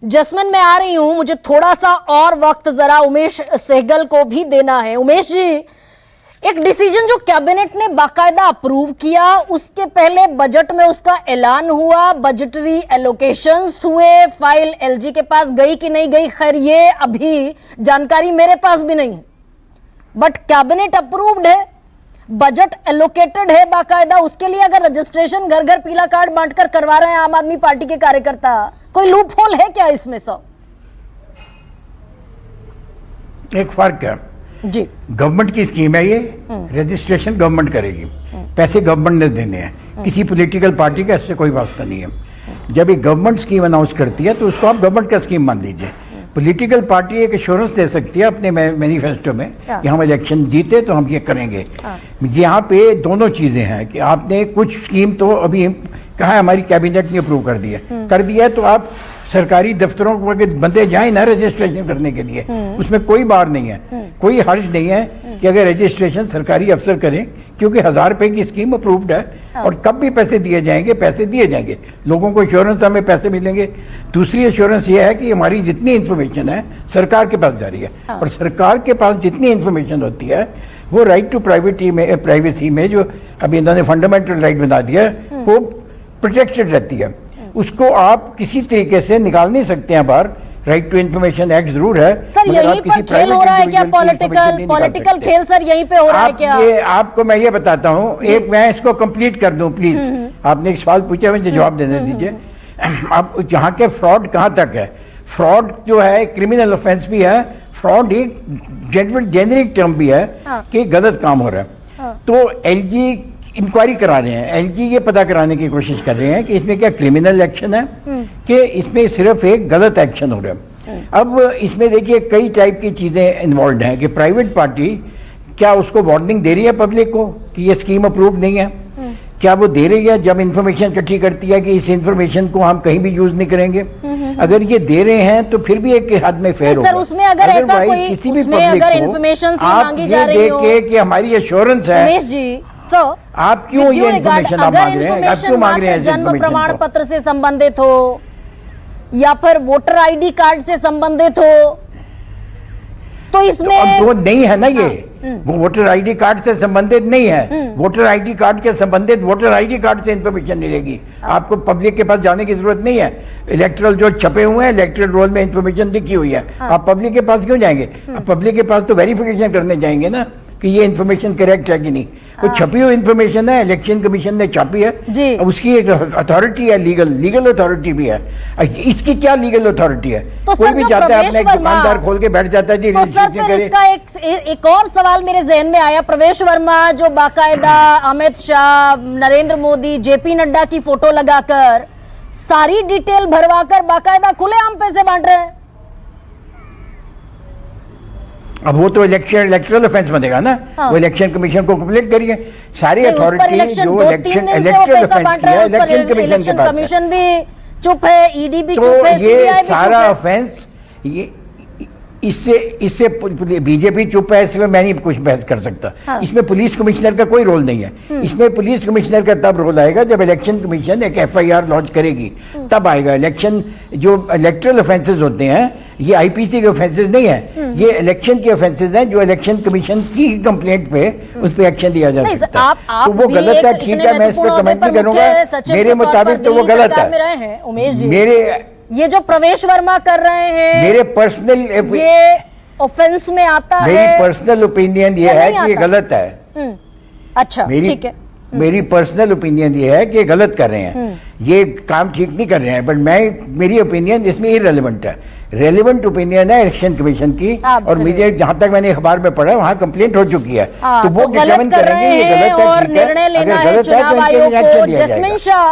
जस्मिन मैं आ रही हूं, मुझे थोड़ा सा और वक्त जरा उमेश सहगल को भी देना है। उमेश जी, एक डिसीजन जो कैबिनेट ने बाकायदा अप्रूव किया, उसके पहले बजट में उसका ऐलान हुआ, बजटरी एलोकेशंस हुए, फाइल एलजी के पास गई कि नहीं गई, खैर ये अभी जानकारी मेरे पास भी नहीं है, बट कैबिनेट अप्रूव्ड है, बजट एलोकेटेड है बाकायदा। उसके लिए अगर रजिस्ट्रेशन घर घर पीला कार्ड बांटकर करवा रहे हैं आम आदमी पार्टी के कार्यकर्ता, कोई लूप होल है क्या इसमें? सब एक फर्क है जी, गवर्नमेंट की स्कीम है ये, रजिस्ट्रेशन गवर्नमेंट करेगी, पैसे गवर्नमेंट ने देने हैं, किसी पॉलिटिकल पार्टी का इससे कोई वास्ता नहीं है। जब एक गवर्नमेंट स्कीम अनाउंस करती है तो उसको आप गवर्नमेंट का स्कीम मान लीजिए। पॉलिटिकल पार्टी एक एश्योरेंस दे सकती है अपने मैनिफेस्टो में कि हम इलेक्शन जीते तो हम ये करेंगे। यहाँ पे दोनों चीजें हैं कि आपने कुछ स्कीम तो अभी कहा हमारी कैबिनेट ने अप्रूव कर दिया है तो आप सरकारी दफ्तरों को बंदे जाए ना रजिस्ट्रेशन करने के लिए, उसमें कोई बार नहीं है, कोई हर्ज नहीं है कि अगर रजिस्ट्रेशन सरकारी अफसर करें, क्योंकि 1000 रुपए की स्कीम अप्रूव्ड है और कब भी पैसे दिए जाएंगे, लोगों को एश्योरेंस हमें पैसे मिलेंगे। दूसरी एश्योरेंस ये है कि हमारी जितनी इंफॉर्मेशन है सरकार के पास जा रही है और सरकार के पास जितनी इंफॉर्मेशन होती है वो राइट टू प्राइवेसी में जो अभी इन्होंने फंडामेंटल राइट बना दिया है वो प्रोटेक्टेड रहती है। उसको आप किसी तरीके से निकाल नहीं सकते हैं बाहर। राइट टू इन्फॉर्मेशन एक्ट जरूर है सर, यहीं पर खेल हो रहा है क्या? पॉलिटिकल खेल सर यहीं पे हो रहा है क्या? आपको मैं ये बताता हूँ, एक मैं इसको कंप्लीट कर दूं प्लीज। आपने एक सवाल पूछा, मुझे जवाब देने दीजिए। आप यहाँ के फ्रॉड कहाँ तक है? फ्रॉड जो है क्रिमिनल ऑफेंस भी है, फ्रॉड एक जेनरिक टर्म भी है कि गलत काम हो रहा है। तो एलजी इंक्वायरी करा रहे हैं, एलजी ये पता कराने की कोशिश कर रहे हैं कि इसमें क्या क्रिमिनल एक्शन है कि इसमें सिर्फ एक गलत एक्शन हो रहा है। अब इसमें देखिए कई टाइप की चीजें इन्वॉल्व हैं कि प्राइवेट पार्टी क्या उसको वार्निंग दे रही है पब्लिक को कि ये स्कीम अप्रूव नहीं है? क्या वो दे रही है जब इंफॉर्मेशन इकट्ठी करती है कि इस इंफॉर्मेशन को हम कहीं भी यूज नहीं करेंगे? अगर ये दे रहे हैं तो फिर भी एक हाथ में फेर होगा। सर उसमें अगर ऐसा कोई किसी भी पब्लिक को इंफॉर्मेशन मांगी जा रही हो, देखे कि हमारी एश्योरेंस है, उमेश जी सर आप क्यों ये इंफॉर्मेशन आप मांग रहे हैं? आप क्यों मांग रहे हैं? जन्म प्रमाण पत्र से संबंधित हो या फिर वोटर आईडी कार्ड से संबंधित हो, तो इसमें वो नहीं है ना, ये वो वोटर आईडी कार्ड से संबंधित नहीं है। वोटर आईडी कार्ड के संबंधित वोटर आईडी कार्ड से इंफॉर्मेशन मिलेगी, आपको पब्लिक के पास जाने की जरूरत नहीं है। इलेक्टोरल जो छपे हुए हैं, इलेक्टोरल रोल में इंफॉर्मेशन लिखी हुई है, आप पब्लिक के पास क्यों जाएंगे? आप पब्लिक के पास तो वेरिफिकेशन करने जाएंगे ना कि ये इन्फॉर्मेशन करेक्ट है कि नहीं। वो छपी हुई इन्फॉर्मेशन है, इलेक्शन कमीशन ने छापी है, अब उसकी एक अथॉरिटी है, लीगल अथॉरिटी भी है। इसकी क्या लीगल अथॉरिटी है? तो कोई भी चाहता है अपना एक दुकानदार खोल के बैठ जाता है जी, तो सर फिर इसका एक और सवाल मेरे जहन में आया। प्रवेश वर्मा जो बाकायदा अमित शाह, नरेंद्र मोदी, जेपी नड्डा की फोटो लगाकर सारी डिटेल भरवाकर बाकायदा खुलेआम पैसे बांट रहे हैं। अब वो तो इलेक्टोरल ऑफेंस बनेगा ना। वो इलेक्शन कमीशन को कंप्लेंट करिए। सारी अथॉरिटी जो इलेक्टोरल ऑफेंस किया है इलेक्शन कमीशन भी चुप है, ईडी भी चुप है, ये सारा ऑफेंस ये इससे बीजेपी चुप है, इसमें मैं नहीं कुछ बहस कर सकता। इसमें पुलिस कमिश्नर का कोई रोल नहीं है। इसमें पुलिस कमिश्नर का तब रोल आएगा जब इलेक्शन कमीशन एक एफआईआर लॉन्च करेगी, तब आएगा। इलेक्शन जो इलेक्टोरल ऑफेंसेस होते हैं ये आईपीसी के ऑफेंसेस नहीं है, ये इलेक्शन के ऑफेंसेस हैं जो इलेक्शन कमीशन की कंप्लेंट पे उस पर एक्शन लिया जा सकता है। तो वो गलत है, ठीक है, मैं इस पर कमेंट नहीं करूंगा। मेरे मुताबिक तो वो गलत है। उमेश जी, मेरे ये जो प्रवेश वर्मा कर रहे हैं मेरे पर्सनल ये ऑफेंस में आता है। मेरी पर्सनल ओपिनियन ये है कि ये गलत है। अच्छा ठीक है, मेरी पर्सनल ओपिनियन ये है कि ये गलत कर रहे हैं, ये काम ठीक नहीं कर रहे हैं। बट मेरी ओपिनियन इसमें इररिलेवेंट है। रेलिवेंट ओपिनियन है इलेक्शन कमीशन की, और मुझे जहां तक मैंने अखबार में पढ़ा वहां कंप्लेंट हो चुकी है, तो वो डिटरमिन करेंगे ये गलत है, और निर्णय लेना है चुनाव आयोग को। जस्मिन शाह